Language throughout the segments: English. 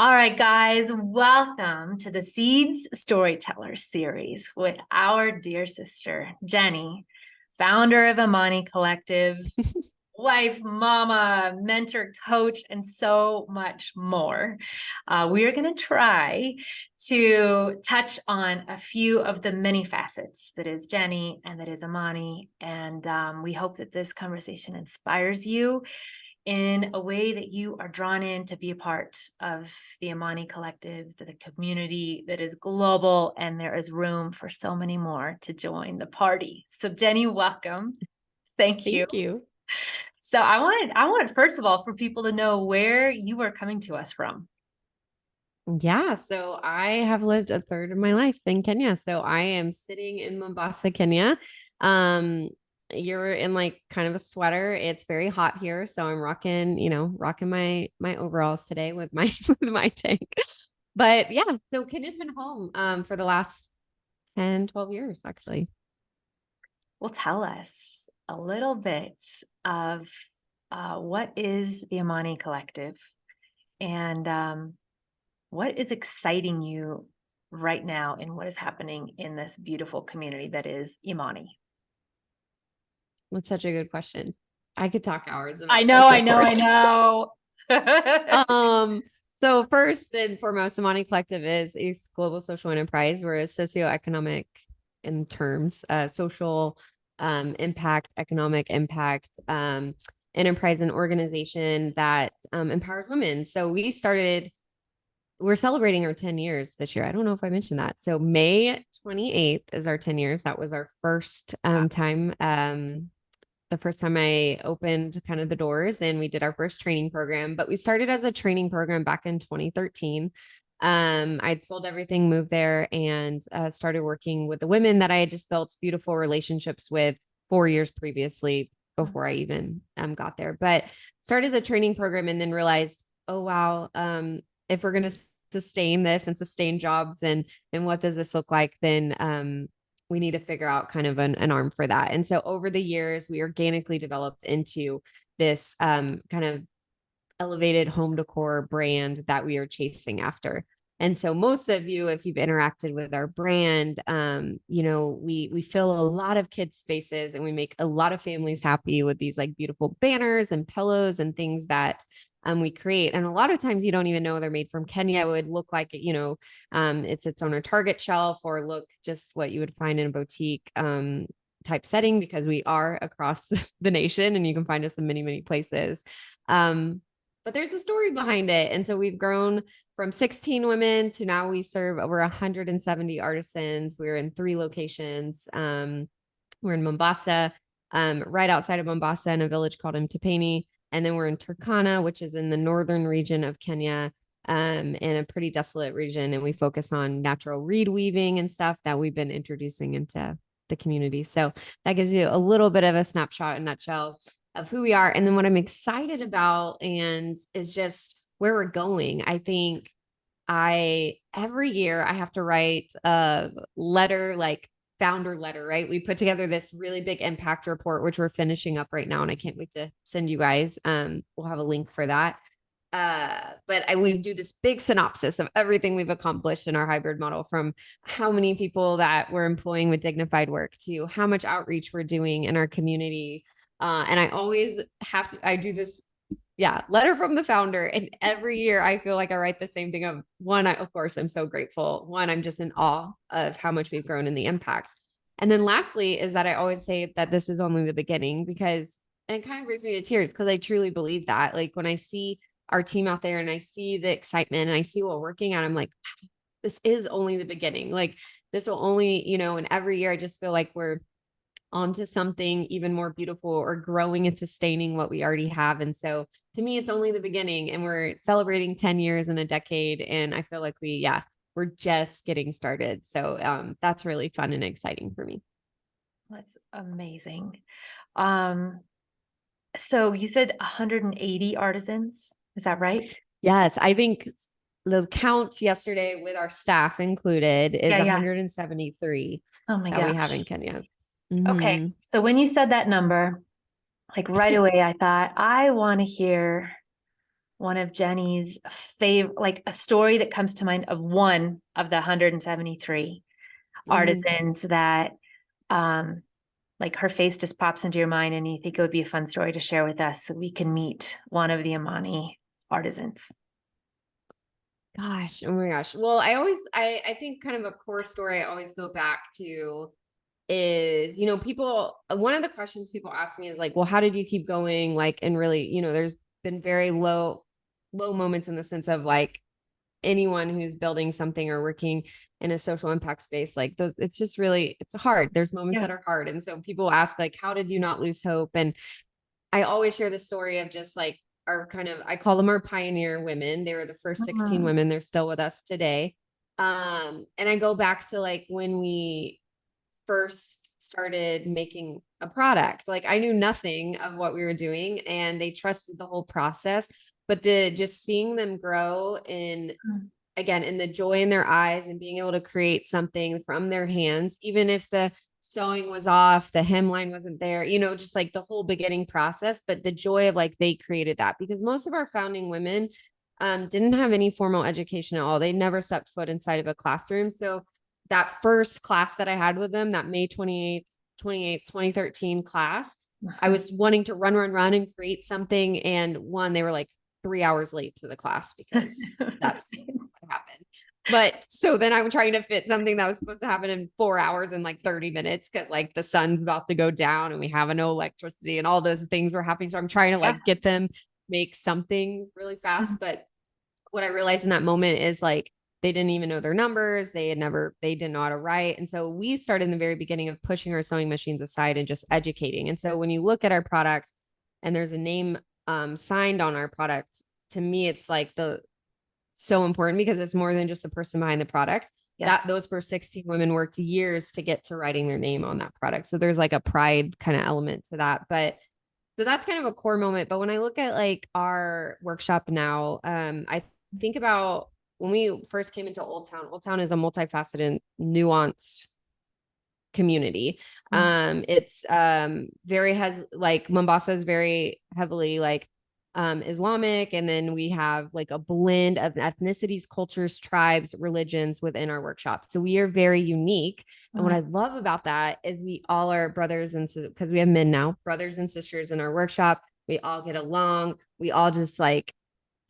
All right, guys, welcome to the Seeds Storyteller Series with our dear sister, Jenny, founder of Imani Collective, wife, mama, mentor, coach, and so much more. We are going to try to touch on a few of the many facets that is Jenny and that is Imani. And we hope that this conversation inspires you in a way that you are drawn in to be a part of the Imani Collective, the community that is global, and there is room for so many more to join the party. So Jenny, welcome. Thank you. Thank you. So I want first of all for people to know where you are coming to us from. Yeah, so I have lived a third of my life in Kenya. So I am sitting in Mombasa, Kenya. Um, you're in like kind of a sweater. It's very hot here, so I'm rocking my overalls today with my with my tank. But yeah, so Kenya's been home for the last 10, 12 years actually. Well, tell us a little bit of what is the Imani Collective and what is exciting you right now and what is happening in this beautiful community that is Imani? That's such a good question. I could talk hours I about know, this, I of know, I course. know. So first and foremost, Imani Collective is a global social enterprise. We're a socioeconomic in terms, social impact, economic impact, enterprise and organization that empowers women. So we're celebrating our 10 years this year. I don't know if I mentioned that. So May 28th is our 10 years. That was our first time the first time I opened kind of the doors and we did our first training program, but we started as a training program back in 2013. I'd sold everything, moved there, and started working with the women that I had just built beautiful relationships with 4 years previously before I even got there. But started as a training program and then realized, oh, wow, if we're going to sustain this and sustain jobs and what does this look like, then we need to figure out kind of an arm for that. And so over the years, we organically developed into this kind of elevated home decor brand that we are chasing after. And so most of you, if you've interacted with our brand, we fill a lot of kids spaces and we make a lot of families happy with these like beautiful banners and pillows and things that we create. And a lot of times you don't even know they're made from Kenya. It would look like, it's on a Target shelf or look just what you would find in a boutique type setting because we are across the nation and you can find us in many, many places. But there's a story behind it. And so we've grown from 16 women to now we serve over 170 artisans. We're in 3 locations. We're in Mombasa, right outside of Mombasa in a village called Mtepeni. And then we're in Turkana, which is in the northern region of Kenya, in a pretty desolate region. And we focus on natural reed weaving and stuff that we've been introducing into the community. So that gives you a little bit of a snapshot, a nutshell of who we are. And then what I'm excited about and is just where we're going. I think every year I have to write a letter, like founder letter, right? We put together this really big impact report, which we're finishing up right now. And I can't wait to send you guys. We'll have a link for that. We do this big synopsis of everything we've accomplished in our hybrid model, from how many people that we're employing with dignified work to how much outreach we're doing in our community. And I always I do this, letter from the founder. And every year I feel like I write the same thing of one, of course, I'm so grateful. One, I'm just in awe of how much we've grown in the impact. And then lastly is that I always say that this is only the beginning and it kind of brings me to tears because I truly believe that. Like when I see our team out there and I see the excitement and I see what we're working on, I'm like, this is only the beginning. Like this will only, and every year I just feel like we're onto something even more beautiful or growing and sustaining what we already have. And so to me, it's only the beginning and we're celebrating 10 years in a decade. And I feel like we're just getting started. So that's really fun and exciting for me. That's amazing. So you said 180 artisans, is that right? Yes, I think the count yesterday with our staff included is 173 Oh my that we gosh. have in Kenya. Okay. Mm-hmm. So when you said that number, like right away, I thought, I want to hear one of Jenny's favorite, like a story that comes to mind of one of the 173 artisans that, like her face just pops into your mind and you think it would be a fun story to share with us so we can meet one of the Imani artisans? Gosh, oh my gosh. Well, I think kind of a core story I always go back to is, people, one of the questions people ask me is like, well, how did you keep going? Like, and really, there's been very low moments in the sense of like anyone who's building something or working in a social impact space, like those, it's just really, it's hard. There's moments that are hard. And so people ask like, how did you not lose hope? And I always share the story of just like our kind of, I call them our pioneer women. They were the first 16 women. They're still with us today. And I go back to like when we first started making a product, like I knew nothing of what we were doing and they trusted the whole process, but just seeing them grow in, again, in the joy in their eyes and being able to create something from their hands, even if the sewing was off, the hemline wasn't there, just like the whole beginning process, but the joy of like they created that, because most of our founding women didn't have any formal education at all. They never stepped foot inside of a classroom. So that first class that I had with them, that May 28th, 2013 class, I was wanting to run and create something. And they were like 3 hours late to the class because that's what happened. But so then I'm trying to fit something that was supposed to happen in 4 hours in like 30 minutes because like the sun's about to go down and we have no electricity and all those things were happening. So I'm trying to like get them make something really fast. But what I realized in that moment is like they didn't even know their numbers. They didn't know how to write. And so we started in the very beginning of pushing our sewing machines aside and just educating. And so when you look at our product and there's a name signed on our product, to me, it's like so important because it's more than just the person behind the product. That those first 16 women worked years to get to writing their name on that product. So there's like a pride kind of element to that. But so that's kind of a core moment. But when I look at like our workshop now, I think about when we first came into Old Town is a multifaceted, nuanced community. It's very has like Mombasa is very heavily like Islamic, and then we have like a blend of ethnicities, cultures, tribes, religions within our workshop. So we are very unique. And what I love about that is we all are brothers and sisters, because we have men now, brothers and sisters in our workshop. We all get along. We all just like,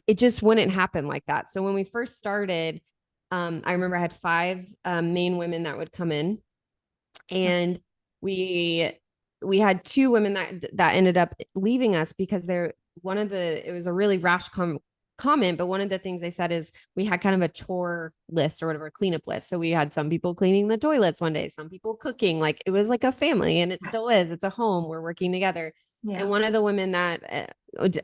it just wouldn't happen like that. So when we first started, I remember I had 5 main women that would come in, and we had 2 women that ended up leaving us because it was a really rash comment, but one of the things they said is we had kind of a chore list or whatever, a cleanup list. So we had some people cleaning the toilets one day, some people cooking, like it was like a family, and it still is. It's a home. We're working together. And one of the women that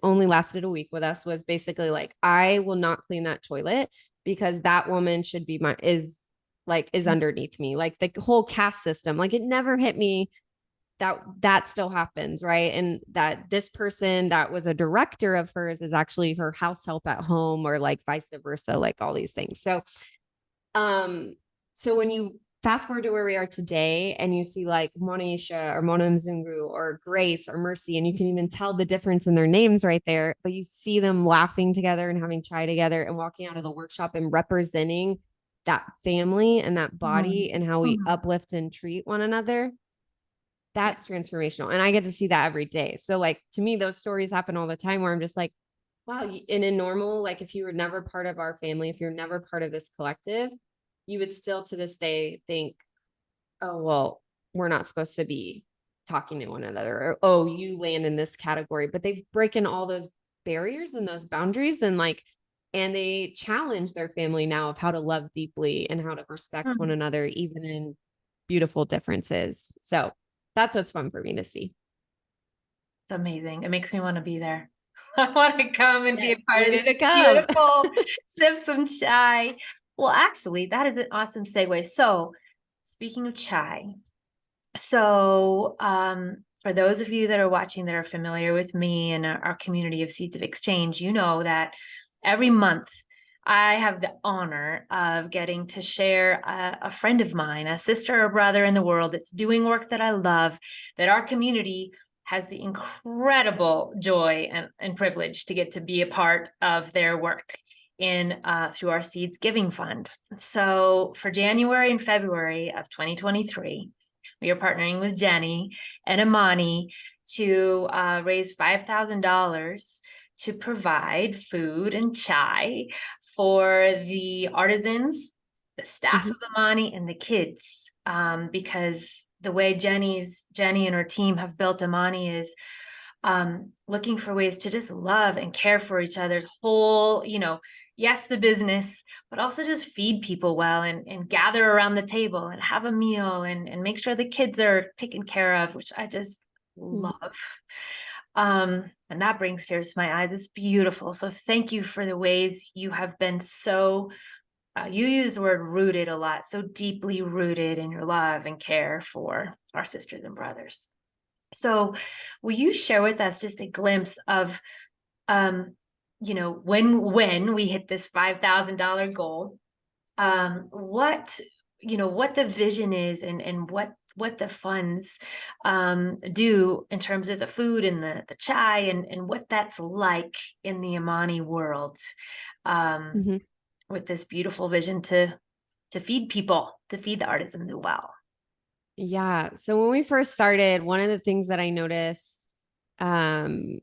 only lasted a week with us was basically like, I will not clean that toilet because that woman should be is underneath me. Like the whole caste system, like it never hit me that still happens, right? And that this person that was a director of hers is actually her house help at home, or like vice versa, like all these things. So when you fast forward to where we are today and you see like Monisha or Mona Mzungu or Grace or Mercy, and you can even tell the difference in their names right there, but you see them laughing together and having chai together and walking out of the workshop and representing that family and that body and how we uplift and treat one another. That's transformational. And I get to see that every day. So like, to me, those stories happen all the time where I'm just like, wow. And in normal, like if you were never part of our family, if you're never part of this collective, you would still to this day think, oh, well, we're not supposed to be talking to one another, or, oh, you land in this category, but they've broken all those barriers and those boundaries and they challenge their family now of how to love deeply and how to respect one another, even in beautiful differences. So that's what's fun for me to see. It's amazing. It makes me want to be there. I want to come and be a part of this beautiful, sip some chai. Well, actually, that is an awesome segue. So speaking of chai, so for those of you that are watching that are familiar with me and our community of Seeds of Exchange, you know that every month I have the honor of getting to share a friend of mine, a sister or brother in the world that's doing work that I love, that our community has the incredible joy and privilege to get to be a part of their work in through our Seeds Giving Fund. So for January and February of 2023, we are partnering with Jenny and Imani to raise $5,000 to provide food and chai for the artisans, the staff of Imani, and the kids. Because the way Jenny and her team have built Imani is looking for ways to just love and care for each other's whole, yes, the business, but also just feed people well and gather around the table and have a meal and make sure the kids are taken care of, which I just love. And that brings tears to my eyes. It's beautiful. So thank you for the ways you have been so, you use the word rooted a lot, so deeply rooted in your love and care for our sisters and brothers. So will you share with us just a glimpse of, when we hit this $5,000 goal, what the vision is and what the funds do in terms of the food and the chai and what that's like in the Imani world, with this beautiful vision to feed people, to feed the artisans well. Yeah. So when we first started, one of the things that I noticed was,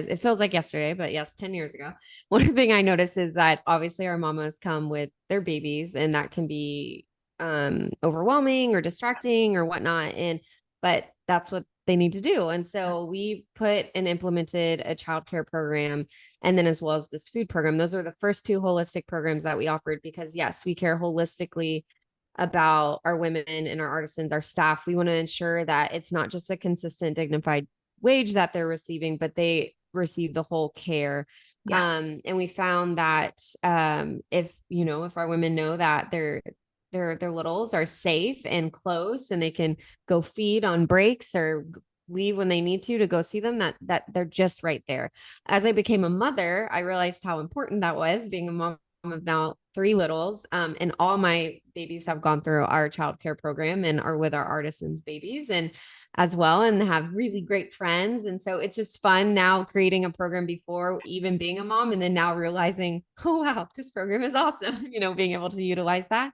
it feels like yesterday, but yes, 10 years ago, one thing I noticed is that obviously our mamas come with their babies, and that can be overwhelming or distracting or whatnot. But that's what they need to do. And so we put and implemented a childcare program, and then as well as this food program. Those are the first two holistic programs that we offered, because yes, we care holistically about our women and our artisans, our staff. We want to ensure that it's not just a consistent, dignified wage that they're receiving, but they receive the whole care. Yeah. And we found that if our women know that their littles are safe and close, and they can go feed on breaks or leave when they need to go see them, that they're just right there. As I became a mother, I realized how important that was, being a mom of now 3 littles. And all my babies have gone through our childcare program and are with our artisans babies and as well, and have really great friends. And so it's just fun now creating a program before even being a mom, and then now realizing, oh, wow, this program is awesome, being able to utilize that.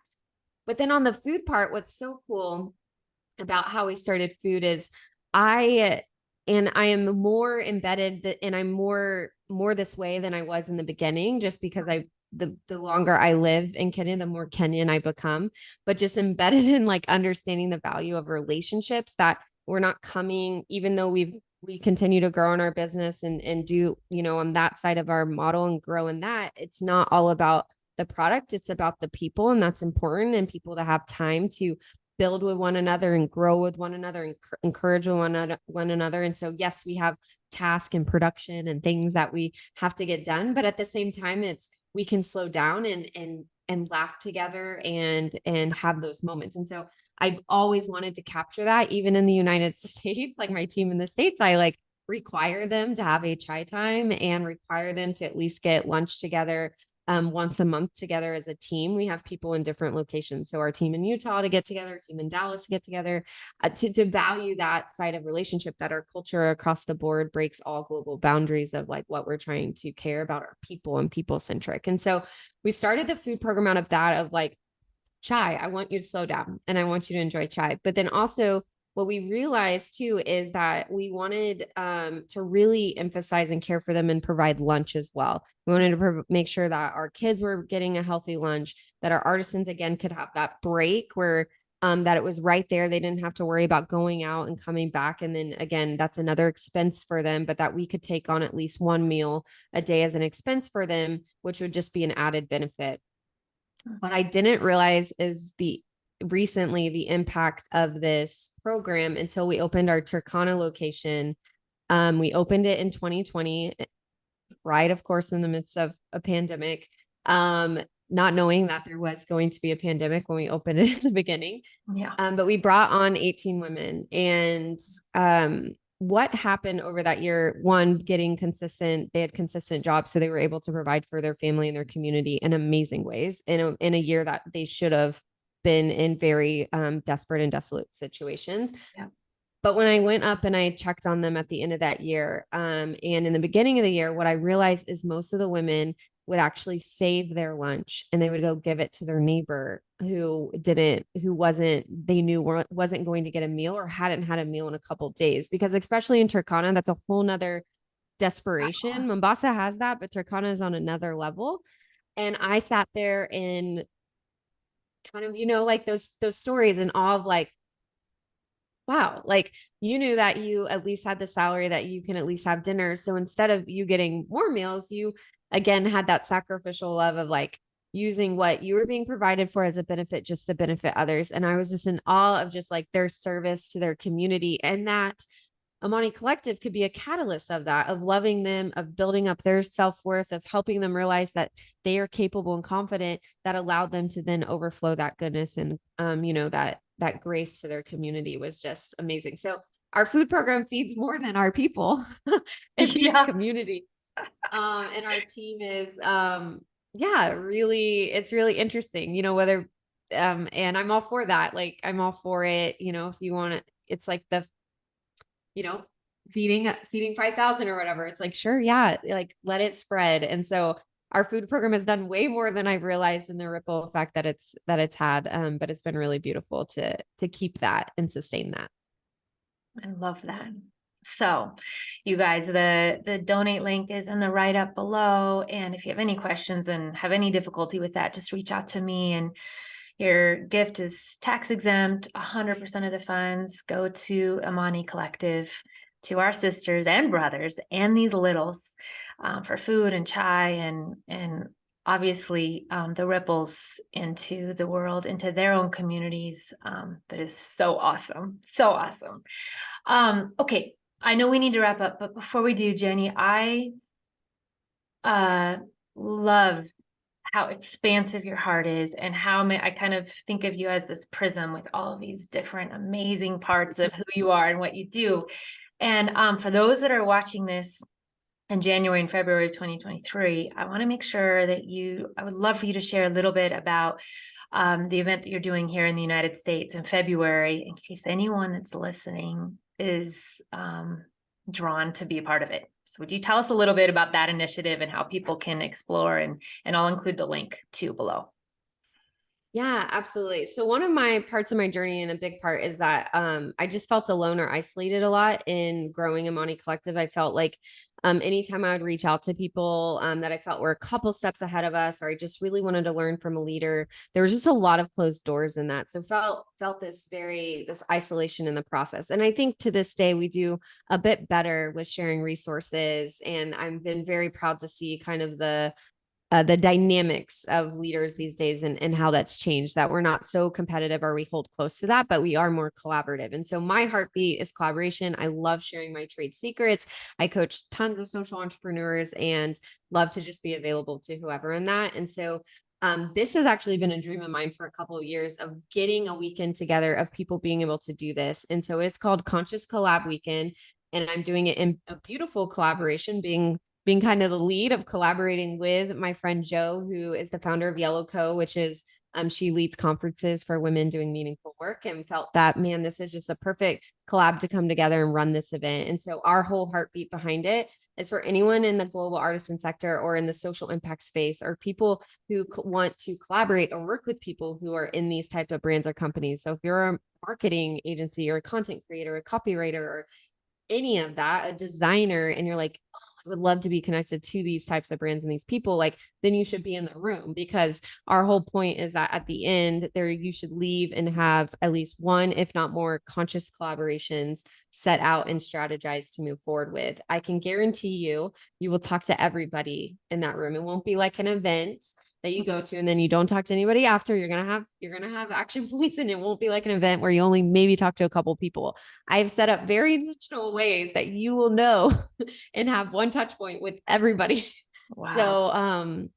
But then on the food part, what's so cool about how we started food is I am more embedded and I'm more this way than I was in the beginning, just because the longer I live in Kenya, the more Kenyan I become, but just embedded in like understanding the value of relationships, that we're not coming, even though we continue to grow in our business and do, on that side of our model and grow in that, it's not all about the product, it's about the people. And that's important, and people to have time to build with one another and grow with one another and encourage one another. And so, yes, we have task and production and things that we have to get done, but at the same time, we can slow down and laugh together and have those moments. And so I've always wanted to capture that, even in the United States, like my team in the States, I like require them to have a chai time and require them to at least get lunch together once a month together as a team. We have people in different locations. So our team in Utah to get together, our team in Dallas to get together, to value that side of relationship, that our culture across the board breaks all global boundaries of like what we're trying to care about our people and people centric. And so we started the food program out of that, of like, chai, I want you to slow down and I want you to enjoy chai. But then also what we realized too is that we wanted to really emphasize and care for them and provide lunch as well. We wanted to make sure that our kids were getting a healthy lunch, that our artisans again could have that break where that it was right there. They didn't have to worry about going out and coming back. And then again, that's another expense for them, but that we could take on at least one meal a day as an expense for them, which would just be an added benefit. What I didn't realize is recently the impact of this program until we opened our Turkana location. We opened it in 2020, right? Of course, in the midst of a pandemic, not knowing that there was going to be a pandemic when we opened it in the beginning. Yeah. But we brought on 18 women, and what happened over that year, one, they had consistent jobs, so they were able to provide for their family and their community in amazing ways in a year that they should have been in very desperate and desolate situations. Yeah. But when I went up and I checked on them at the end of that year, and in the beginning of the year, what I realized is most of the women would actually save their lunch and they would go give it to their neighbor who wasn't going to get a meal or hadn't had a meal in a couple of days. Because especially in Turkana, that's a whole nother desperation. Mombasa has that, but Turkana is on another level. And I sat there and kind of, like those stories and all of like, wow, like you knew that you at least had the salary that you can at least have dinner. So instead of you getting more meals, you again had that sacrificial love of like using what you were being provided for as a benefit just to benefit others. And I was just in awe of just like their service to their community, and that Imani Collective could be a catalyst of that, of loving them, of building up their self-worth, of helping them realize that they are capable and confident, that allowed them to then overflow that goodness and, that grace to their community was just amazing. So our food program feeds more than our people. It feeds community. And our team is, it's really interesting, whether, and I'm all for that. Like, I'm all for it. If you want to, it's like feeding 5,000 or whatever. It's like, sure. Yeah. Like let it spread. And so our food program has done way more than I've realized in the ripple effect that it's had. But it's been really beautiful to keep that and sustain that. I love that. So you guys, the donate link is in the write-up below. And if you have any questions and have any difficulty with that, just reach out to me. And your gift is tax exempt. 100% of the funds go to Imani Collective, to our sisters and brothers and these littles, for food and chai and obviously the ripples into the world, into their own communities. That is so awesome. So awesome. Okay, I know we need to wrap up, but before we do, Jenny, I love how expansive your heart is and how I kind of think of you as this prism with all of these different amazing parts of who you are and what you do. And for those that are watching this in January and February of 2023, I want to make sure that I would love for you to share a little bit about the event that you're doing here in the United States in February, in case anyone that's listening is drawn to be a part of it. So would you tell us a little bit about that initiative and how people can explore, and I'll include the link too below. Yeah, absolutely. So one of my parts of my journey, and a big part, is that I just felt alone or isolated a lot in growing Imani Collective. I felt like anytime I would reach out to people that I felt were a couple steps ahead of us, or I just really wanted to learn from a leader, there was just a lot of closed doors in that. So felt this isolation in the process. And I think to this day, we do a bit better with sharing resources. And I've been very proud to see kind of the dynamics of leaders these days and how that's changed, that we're not so competitive or we hold close to that, but we are more collaborative. And so my heartbeat is collaboration. I love sharing my trade secrets. I coach tons of social entrepreneurs and love to just be available to whoever in that. And so this has actually been a dream of mine for a couple of years, of getting a weekend together of people being able to do this. And so it's called Conscious Collab Weekend. And I'm doing it in a beautiful collaboration, being kind of the lead of collaborating with my friend Jo, who is the founder of Yellow Co, which is she leads conferences for women doing meaningful work, and felt that, man, this is just a perfect collab to come together and run this event. And so our whole heartbeat behind it is for anyone in the global artisan sector or in the social impact space, or people who want to collaborate or work with people who are in these types of brands or companies. So if you're a marketing agency or a content creator, a copywriter, or any of that, a designer, and you're like, oh, I would love to be connected to these types of brands and these people, like, then you should be in the room, because our whole point is that at the end there, you should leave and have at least one, if not more, conscious collaborations set out and strategized to move forward with. I can guarantee you will talk to everybody in that room. It won't be like an event that you go to and then you don't talk to anybody after. You're going to have action points, and it won't be like an event where you only maybe talk to a couple people. I've set up very intentional ways that you will know and have one touch point with everybody. Wow. So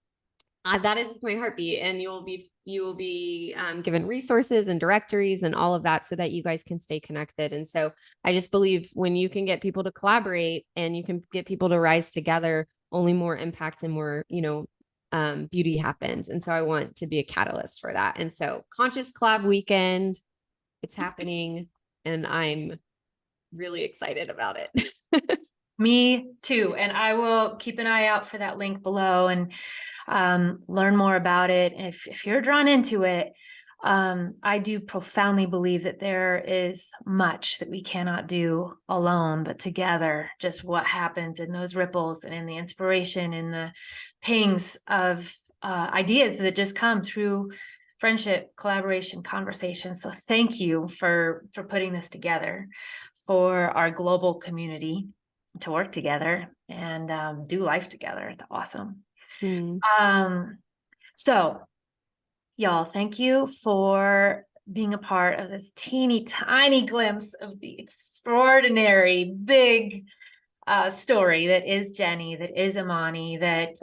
that is my heartbeat, and you will be given resources and directories and all of that so that you guys can stay connected. And so I just believe when you can get people to collaborate and you can get people to rise together, only more impact and more, beauty happens. And so I want to be a catalyst for that. And so Conscious Collab Weekend, it's happening, and I'm really excited about it. Me too. And I will keep an eye out for that link below and learn more about it. If you're drawn into it, I do profoundly believe that there is much that we cannot do alone, but together, just what happens in those ripples and in the inspiration and the pings of ideas that just come through friendship, collaboration, conversation. So thank you for putting this together for our global community to work together and do life together. It's awesome. So y'all, thank you for being a part of this teeny tiny glimpse of the extraordinary big story that is Jenny, that is Imani, that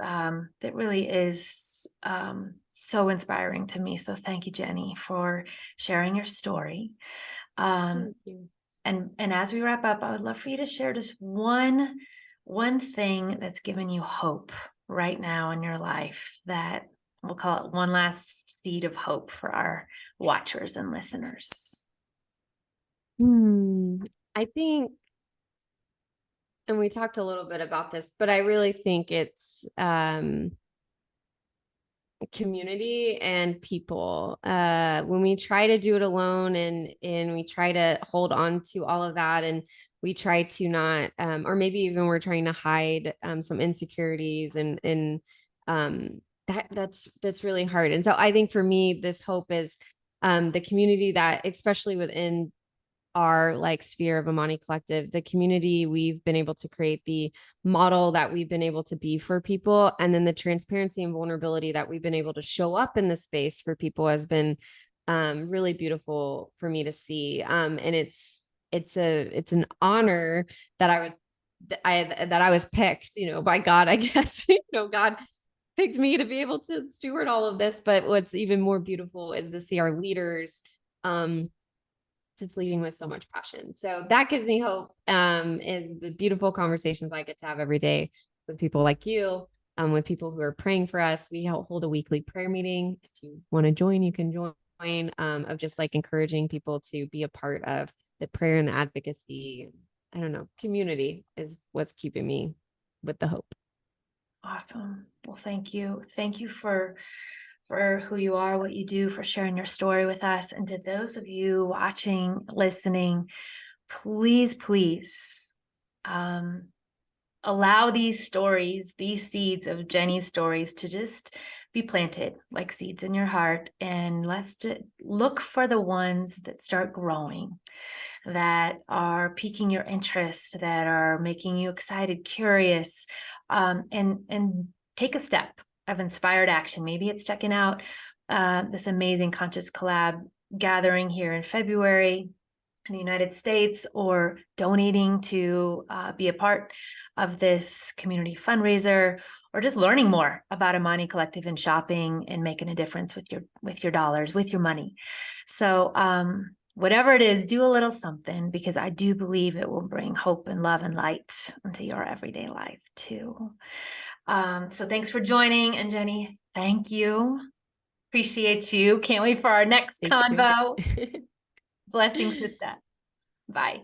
really is so inspiring to me. So thank you, Jenny, for sharing your story. Thank you. And as we wrap up, I would love for you to share just one thing that's given you hope right now in your life, that we'll call it one last seed of hope for our watchers and listeners. I think, and we talked a little bit about this, but I really think it's community and people. When we try to do it alone and we try to hold on to all of that, and we try to not, or maybe even we're trying to hide some insecurities and that's really hard. And so I think for me, this hope is the community that, especially within our like sphere of Imani Collective, the community we've been able to create, the model that we've been able to be for people, and then the transparency and vulnerability that we've been able to show up in the space for people has been really beautiful for me to see. And it's an honor that I was picked, by God, I guess. God picked me to be able to steward all of this. But what's even more beautiful is to see our leaders just leading with so much passion. So that gives me hope, is the beautiful conversations I get to have every day with people like you, with people who are praying for us. We hold a weekly prayer meeting. If you want to join, you can join, of just like encouraging people to be a part of the prayer and the advocacy. I don't know, community is what's keeping me with the hope. Awesome. Well, thank you. Thank you for who you are, what you do, for sharing your story with us. And to those of you watching, listening, please, please allow these stories, these seeds of Jenny's stories, to just be planted like seeds in your heart. And let's just look for the ones that start growing, that are piquing your interest, that are making you excited, curious, and take a step of inspired action. Maybe it's checking out this amazing Conscious Collab gathering here in February in the United States, or donating to be a part of this community fundraiser, or just learning more about Imani Collective and shopping and making a difference with your dollars, with your money. So whatever it is, do a little something, because I do believe it will bring hope and love and light into your everyday life too. So thanks for joining. And Jenny, thank you. Appreciate you. Can't wait for our next convo. Blessings, sistah. Bye.